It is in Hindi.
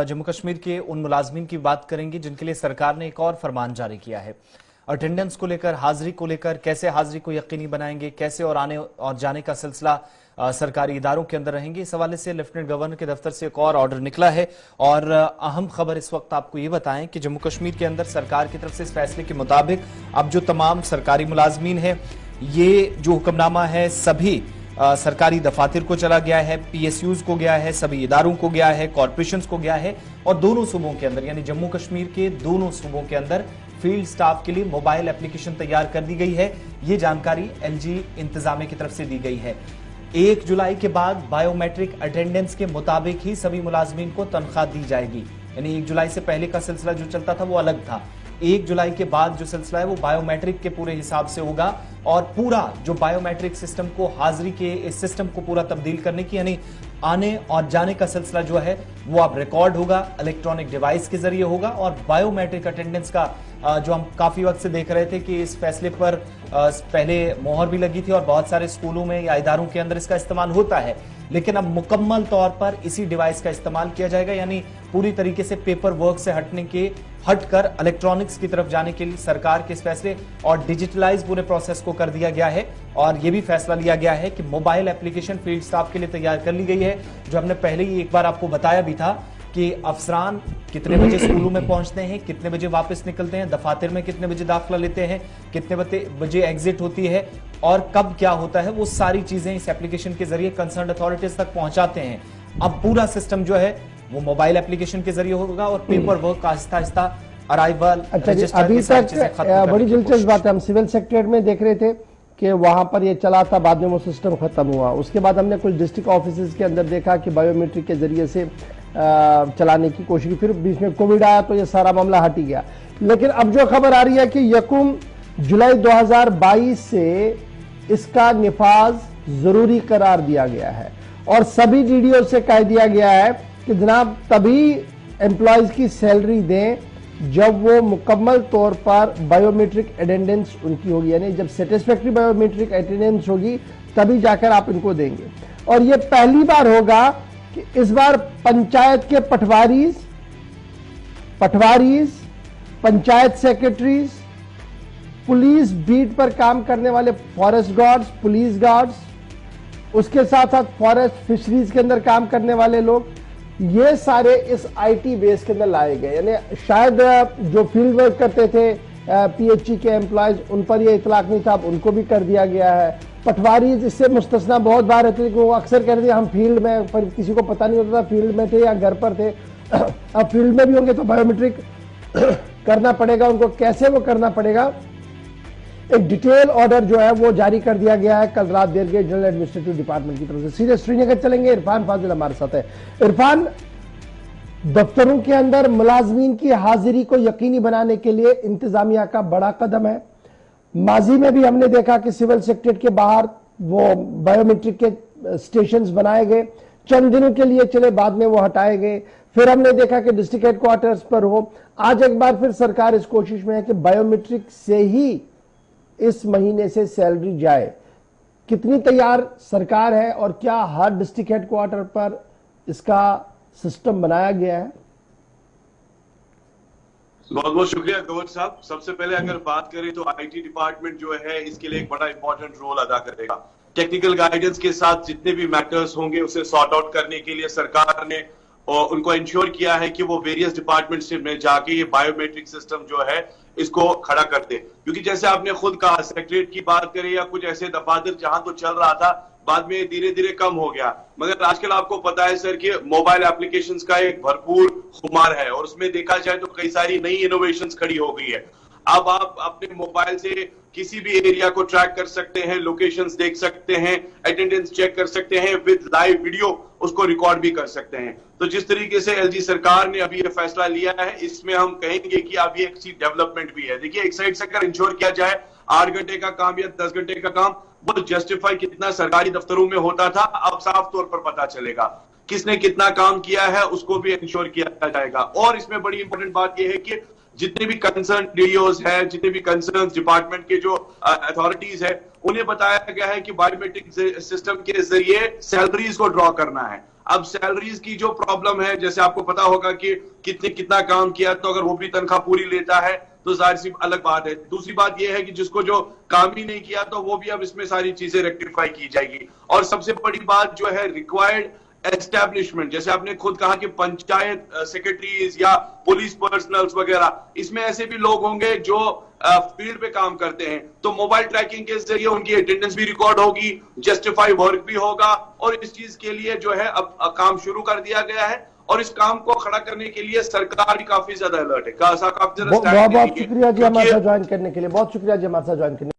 जम्मू कश्मीर के उन मुलाजमीन की बात करेंगे जिनके लिए सरकार ने एक और फरमान जारी किया है। अटेंडेंस को लेकर, हाजिरी को लेकर, कैसे हाजिरी को यकीनी बनाएंगे, कैसे और आने और जाने का सिलसिला सरकारी इदारों के अंदर रहेंगे। इस हवाले से लेफ्टिनेंट गवर्नर के दफ्तर से एक और ऑर्डर निकला है। और अहम खबर इस वक्त आपको ये बताएं कि जम्मू कश्मीर के अंदर सरकार की तरफ से इस फैसले के मुताबिक अब जो तमाम सरकारी मुलाजमीन है, ये जो हुक्मनामा है सभी सरकारी दफातर को चला गया है, PSUs को गया है, सभी इदारों को गया है, कॉर्पोरेशंस को गया है और दोनों सूबों के अंदर यानी जम्मू कश्मीर के दोनों सूबों के अंदर फील्ड स्टाफ के लिए मोबाइल एप्लीकेशन तैयार कर दी गई है। ये जानकारी LG इंतजामिया की तरफ से दी गई है। 1 जुलाई के बाद बायोमेट्रिक अटेंडेंस के मुताबिक ही सभी मुलाजमीन को तनख्वाह दी जाएगी। यानी 1 जुलाई से पहले का सिलसिला जो चलता था वो अलग था। 1 जुलाई के बाद जो सिलसिला है वो बायोमेट्रिक के पूरे हिसाब से होगा और पूरा जो बायोमेट्रिक सिस्टम को, हाजिरी के इस सिस्टम को पूरा तब्दील करने की यानी आने और जाने का सिलसिला जो है वो अब रिकॉर्ड होगा, इलेक्ट्रॉनिक डिवाइस के जरिए होगा। और बायोमेट्रिक अटेंडेंस का जो हम काफी वक्त से देख रहे थे कि इस फैसले पर पहले मोहर भी लगी थी और बहुत सारे स्कूलों में या इदारों के अंदर इसका इस्तेमाल होता है, लेकिन अब मुकम्मल तौर पर इसी डिवाइस का इस्तेमाल किया जाएगा। यानी पूरी तरीके से पेपर वर्क से हटकर इलेक्ट्रॉनिक्स की तरफ जाने के लिए सरकार के इस फैसले और डिजिटलाइज पूरे प्रोसेस को कर दिया गया है। और यह भी फैसला लिया गया है कि मोबाइल एप्लीकेशन फील्ड स्टाफ के लिए तैयार कर ली गई है। जो हमने पहले ही एक बार आपको बताया भी था कि अफसरान कितने बजे स्कूलों में पहुंचते हैं, कितने बजे वापस निकलते हैं, दफातर में कितने बजे दाखिला लेते हैं, कितने बजे एग्जिट होती है और कब क्या होता है, वो सारी चीजें इस एप्लीकेशन के जरिए कंसर्न अथॉरिटीज तक पहुंचाते हैं। अब पूरा सिस्टम जो है वो मोबाइल एप्लीकेशन के जरिए होगा और पेपर वर्क का आहिस्ता आहिस्ता अराइवल। अभी तक बड़ी दिलचस्प बात है, हम सिविल सेक्रेटरीट में देख रहे थे कि वहां पर ये चला था, बाद में वो सिस्टम खत्म हुआ। उसके बाद हमने कुछ डिस्ट्रिक्ट ऑफिस के अंदर देखा कि बायोमेट्रिक के जरिए से चलाने की कोशिश की, फिर बीच में कोविड आया तो ये सारा मामला हट ही गया। लेकिन अब जो खबर आ रही है कि 1 जुलाई 2022 से इसका निफाज जरूरी करार दिया गया है और सभी DDO से कह दिया गया है कि जनाब तभी एम्प्लॉयज की सैलरी दें जब वो मुकम्मल तौर पर बायोमेट्रिक अटेंडेंस उनकी होगी, यानी जब सेटिस्फैक्ट्री बायोमेट्रिक अटेंडेंस होगी तभी जाकर आप इनको देंगे। और ये पहली बार होगा कि इस बार पंचायत के पटवारीज, पंचायत सेक्रेटरीज, पुलिस बीट पर काम करने वाले फॉरेस्ट गार्ड्स, पुलिस गार्ड्स, उसके साथ साथ फॉरेस्ट फिशरीज के अंदर काम करने वाले लोग, ये सारे इस IT बेस के अंदर लाए गए। यानी शायद जो फील्ड वर्क करते थे PHE के एम्प्लॉयज, उन पर ये इतलाक नहीं था, अब उनको भी कर दिया गया है। पटवारी इससे मुस्तस्ना बहुत बार रहते थे कि वो अक्सर कहते थे हम फील्ड में, पर किसी को पता नहीं होता था फील्ड में थे या घर पर थे। अब फील्ड में भी होंगे तो बायोमेट्रिक करना पड़ेगा उनको। कैसे वो करना पड़ेगा, एक डिटेल ऑर्डर जो है वो जारी कर दिया गया है कल रात देर गए जनरल एडमिनिस्ट्रेटिव डिपार्टमेंट की तरफ से। सीधे श्रीनगर चलेंगे, इरफान फाजिल हमारे साथ है। इरफान, दफ्तरों के अंदर मुलाजमीन की हाजिरी को यकीनी बनाने के लिए इंतजामिया का बड़ा कदम है। माजी में भी हमने देखा कि सिविल सेक्रेटरीट के बाहर वो बायोमेट्रिक के स्टेशंस बनाए गए, चंद दिनों के लिए चले, बाद में वो हटाए गए। फिर हमने देखा कि डिस्ट्रिक्ट हेडक्वार्टर्स पर हो। आज एक बार फिर सरकार इस कोशिश में है कि बायोमेट्रिक से ही इस महीने से सैलरी जाए। कितनी तैयार सरकार है और क्या हर डिस्ट्रिक्ट हेडक्वार्टर पर इसका सिस्टम बनाया गया है? बहुत बहुत शुक्रिया गौर साहब। सबसे पहले अगर बात करें तो IT डिपार्टमेंट जो है इसके लिए एक बड़ा इंपॉर्टेंट रोल अदा करेगा। टेक्निकल गाइडेंस के साथ जितने भी मैटर्स होंगे उसे सॉर्ट आउट करने के लिए सरकार ने और उनको इंश्योर किया है कि वो वेरियस डिपार्टमेंट्स में जाके ये बायोमेट्रिक सिस्टम जो है इसको खड़ा कर दे। क्योंकि जैसे आपने खुद कहा, सेक्रेटरीट की बात करें या कुछ ऐसे दफातर जहां तो चल रहा था, बाद में धीरे धीरे कम हो गया। मगर आजकल आपको पता है सर कि मोबाइल एप्लीकेशंस का एक भरपूर खुमार है और उसमें देखा जाए तो कई सारी नई इनोवेशंस खड़ी हो गई है। अब आप अपने मोबाइल से किसी भी एरिया को ट्रैक कर सकते हैं, लोकेशंस देख सकते हैं, अटेंडेंस चेक कर सकते हैं, विद लाइव वीडियो उसको रिकॉर्ड भी कर सकते हैं। तो जिस तरीके से LG सरकार ने अभी ये फैसला लिया है, इसमें हम कहेंगे कि अभी एक चीज डेवलपमेंट भी है। देखिए, एक साइड से अगर इंश्योर किया जाए 8 घंटे का काम या 10 घंटे का काम, वो जस्टिफाई कितना सरकारी दफ्तरों में होता था, अब साफ तौर पर पता चलेगा। किसने कितना काम किया है उसको भी इंश्योर किया जाएगा। और इसमें बड़ी इंपॉर्टेंट बात यह है कि जितने भी कंसर्न DDOs है, जितने भी कंसर्न डिपार्टमेंट के जो अथॉरिटीज है, उन्हें बताया गया है कि बायोमेट्रिक सिस्टम के जरिए सैलरीज को ड्रॉ करना है। अब सैलरीज की जो प्रॉब्लम है, जैसे आपको पता होगा कि कितना काम किया, तो अगर वो भी तनख्वाह पूरी लेता है तो जाहिर सी अलग बात है। दूसरी बात यह है कि जिसको जो काम ही नहीं किया तो वो भी अब इसमें सारी चीजें रेक्टिफाई की जाएगी। और सबसे बड़ी बात जो है रिक्वायर्ड एस्टैब्लिशमेंट, जैसे आपने खुद कहा कि पंचायत सेक्रेटरीज या पुलिस पर्सनल्स वगैरह, इसमें ऐसे भी लोग होंगे जो फील्ड पे काम करते हैं, तो मोबाइल ट्रैकिंग के जरिए उनकी अटेंडेंस भी रिकॉर्ड होगी, जस्टिफाई वर्क भी होगा, और इस चीज के लिए जो है अब काम शुरू कर दिया गया है। और इस काम को खड़ा करने के लिए सरकार भी काफी ज्यादा अलर्ट है, काफी ज्यादा बहुत बहुत शुक्रिया जी हमारे साथ ज्वाइन करने के लिए, बहुत शुक्रिया जी हमारे साथ ज्वाइन करने